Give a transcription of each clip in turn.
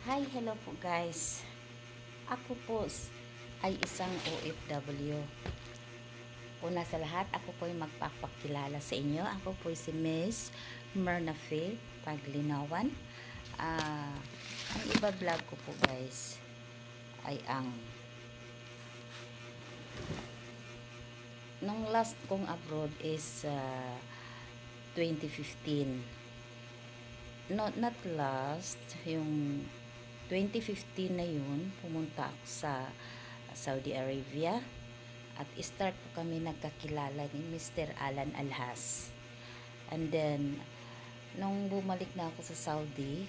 Hi, hello po guys. Ako po ay isang OFW. Una sa lahat, ako po ay magpapakilala sa inyo. Ako po ay si Miss Myrna Faye Paglinawan. Ang iba vlog ko po guys ay ang nung last kong abroad is 2015. Not last, yung 2015 na yun, pumunta ako sa Saudi Arabia at start po kami nagkakilala ni Mr. Alan Alhas. And then, nung bumalik na ako sa Saudi,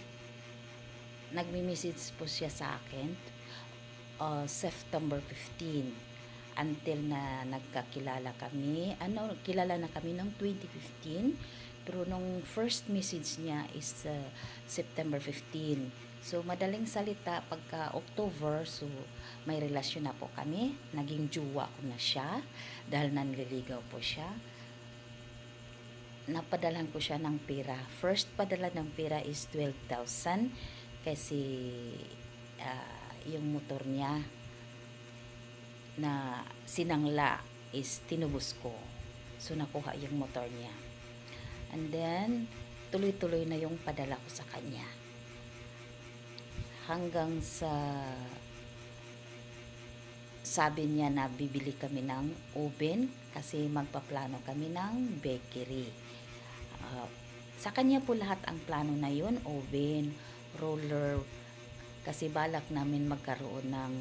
nagmi-message po siya sa akin September 15 until na nagkakilala kami. Kilala na kami noong 2015, pero nung first message niya is September 15. So, madaling salita, pagka October, so may relasyon na po kami. Naging jowa ko na siya dahil nanliligaw po siya. Napadalhan ko siya ng pera. First padala ng pera is 12,000 kasi yung motor niya na sinangla is tinubos ko. So, nakuha yung motor niya. And then, tuloy-tuloy na yung padala ko sa kanya. Hanggang sa sabi niya na bibili kami ng oven kasi magpaplano kami ng bakery. Sa kanya po lahat ang plano na yun, oven, roller, kasi balak namin magkaroon ng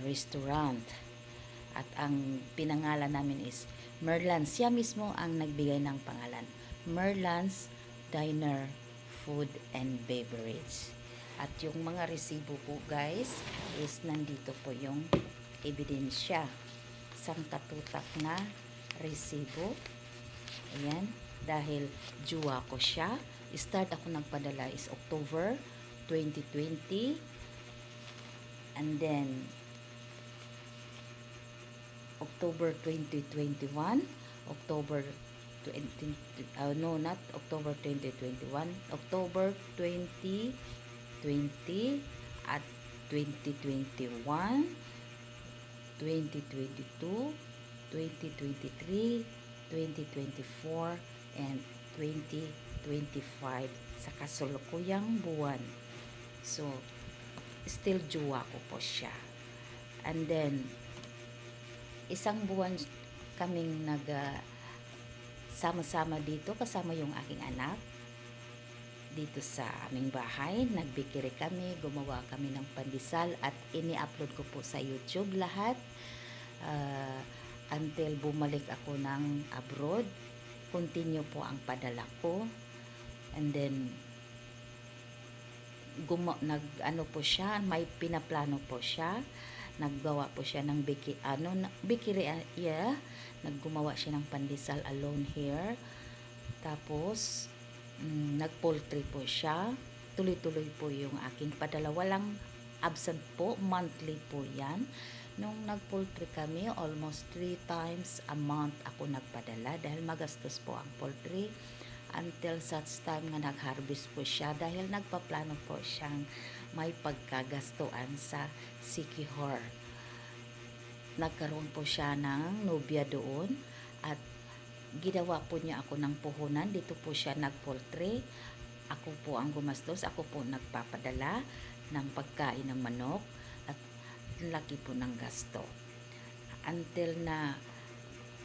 restaurant. At ang pinangalan namin is Merlans. Siya mismo ang nagbigay ng pangalan. Merlans Diner, Food and Beverage. At yung mga resibo po guys is nandito po yung ebidensya. Isang katutak na resibo. Ayan. Dahil juwa ko siya. Start ako nagpadala is October 2020. And then October 2021. October 20, no, not October 2021. October 2020 at 2021, 2022, 2023, 2024, and 2025 sa kasulukuyang buwan. So, still jowa ko po siya. And then, isang buwan kaming sama-sama dito kasama yung aking anak dito sa aming bahay. Nagbikiri kami, gumawa kami ng pandesal at ini-upload ko po sa YouTube lahat until bumalik ako ng abroad. Continue po ang padala ko. And then nag-ano po siya, may pinaplano po siya. Naggawa po siya ng bikiri, naggumawa siya ng pandesal alone here. Tapos nag-poultry po siya. Tuloy-tuloy po yung aking padala. Walang absent po. Monthly po yan. Nung nag-poultry kami, almost 3 times a month ako nagpadala dahil magastos po ang poultry. Until such time nga nag-harvest po siya dahil nagpaplano po siyang may pagkagastuan sa Sikihor. Nagkaroon po siya ng nobya doon at ginawa po niya ako ng puhunan. Dito po siya nag-poultry. Ako po ang gumastos. Ako po nagpapadala ng pagkain ng manok at laki po ng gasto. Until na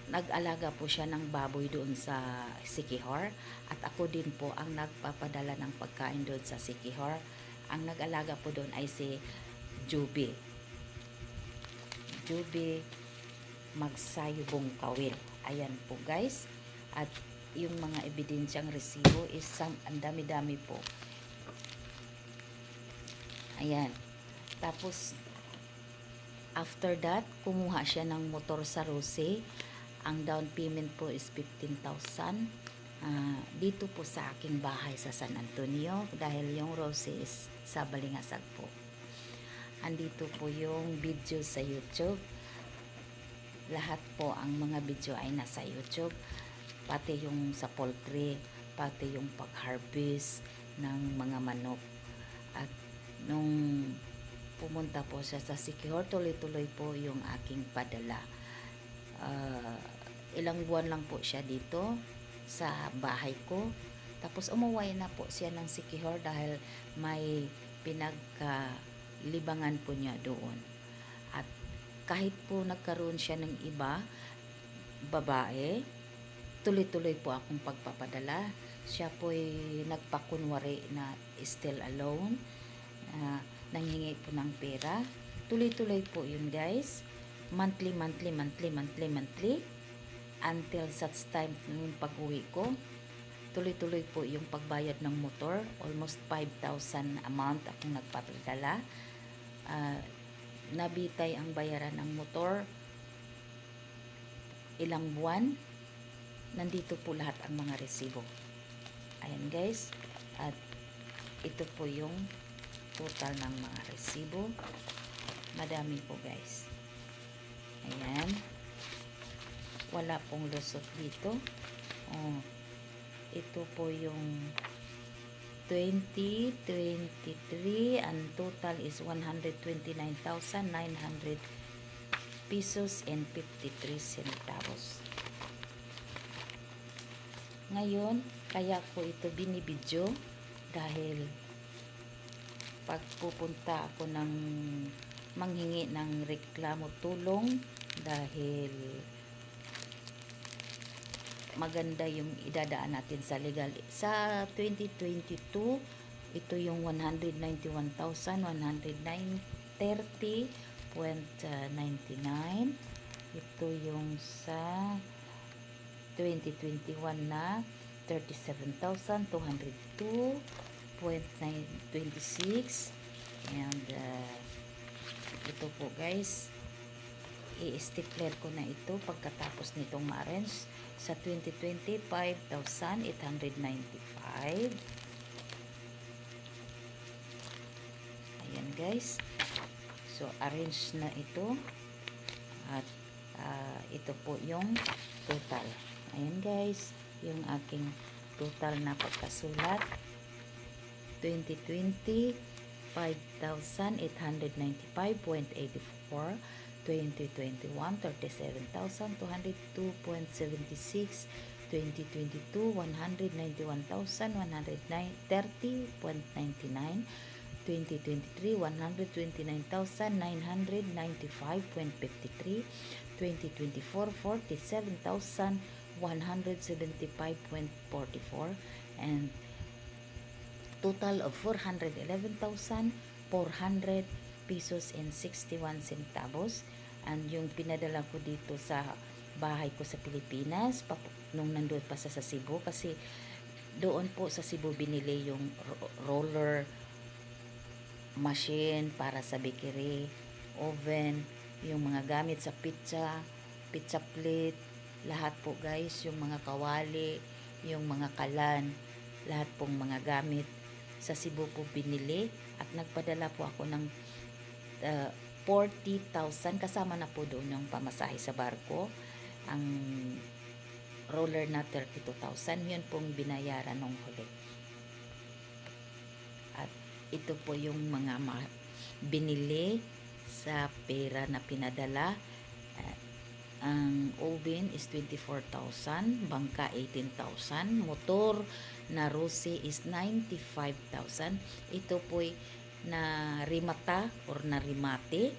nag-alaga po siya ng baboy doon sa Sikihor at ako din po ang nagpapadala ng pagkain doon sa Sikihor. Ang nag-alaga po doon ay si Juby Magsayubong Kawil. Ayan po guys. At yung mga ebidensyang resibo is ang dami-dami po. Ayan. Tapos after that, kumuha siya ng motor sa Rose. Ang down payment po is 15,000. Dito po sa aking bahay sa San Antonio dahil yung Rose is sa Balingasag po. Andito po yung video sa YouTube. Lahat po ang mga video ay nasa YouTube. Pati yung sa poultry, pati yung pag-harvest ng mga manok. At nung pumunta po siya sa Siquijor, tuloy-tuloy po yung aking padala. Ilang buwan lang po siya dito sa bahay ko. Tapos umuwi na po siya ng Siquijor dahil may pinagkalibangan po niya doon. At kahit po nagkaroon siya ng iba, babae, tuloy-tuloy po akong pagpapadala. Siya po'y nagpakunwari na still alone, nanghingi po ng pera. Tuloy-tuloy po yun, guys. Monthly until such time yung pag-uwi ko. Tuloy-tuloy po yung pagbayad ng motor. Almost 5,000 a month akong nagpapadala. Nabitay ang bayaran ng motor. Ilang buwan. Nandito po lahat ang mga resibo. Ayan, guys. At ito po yung total ng mga resibo. Madami po, guys. Ayan. Wala pong lusot dito. Ito po yung 2023 and total is 129,900 pesos and 53 centavos. Ngayon, kaya ko ito binibidyo dahil pag pupunta ako ng manghingi ng reklamo tulong dahil maganda yung idadaan natin sa legal. Sa 2022, ito yung 191,130.99. Ito yung sa 2021 na 37,202.26. And ito po, guys, i-stipler ko na ito pagkatapos nitong ma-arrange. Sa 2020, 5,895. Ayan, guys. So, arrange na ito. At ito po yung total. Ayan, guys. Yung aking total na pagkasulat. 2020, 5,895.84. 2021, 37,202.76. 2022, 191,130.99. 2023, 129,995.53. 2024, 47,175.44. And total of 411,400 pesos and 61 centavos. And yung pinadala ko dito sa bahay ko sa Pilipinas nung nandun pa sa Cebu, kasi doon po sa Cebu binili yung roller machine para sa bakery, oven, yung mga gamit sa pizza plate, lahat po, guys, yung mga kawali, yung mga kalan, lahat pong mga gamit sa Cebu po binili. At nagpadala po ako ng 40,000, kasama na po doon yung pamasahe sa barko. Ang roller na 32,000, yun pong binayaran nung huli. At ito po yung mga binili sa pera na pinadala. Ang oven is 24,000, bangka 18,000, motor na Rossi is 95,000. Ito po'y na rimata or na rimate.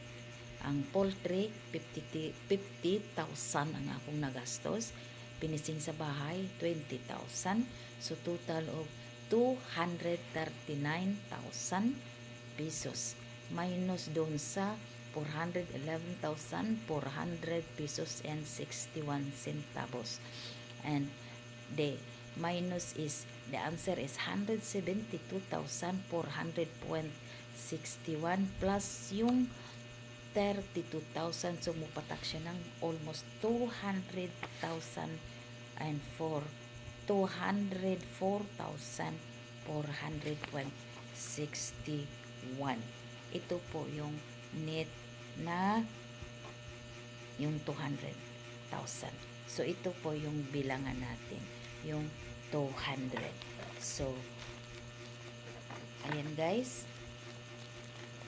Ang poultry 50,000 ang akong nagastos. Pinising sa bahay 20,000. So total of 239,000 pesos minus doon sa 411,400 pesos and 61 centavos. And the minus is, the answer is 172,400.61 plus yung 32,000. So mupatak siya ng almost 204,400 204,400.61. Ito po yung net na yung 200,000. So ito po yung bilangan natin, yung 200. So ayan, guys,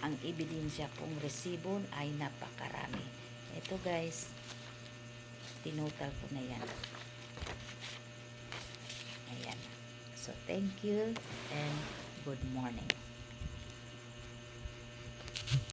ang ebidensya pong resibo ay napakarami. Ito guys, tinotal ko na yan. Ayan. So, thank you and good morning.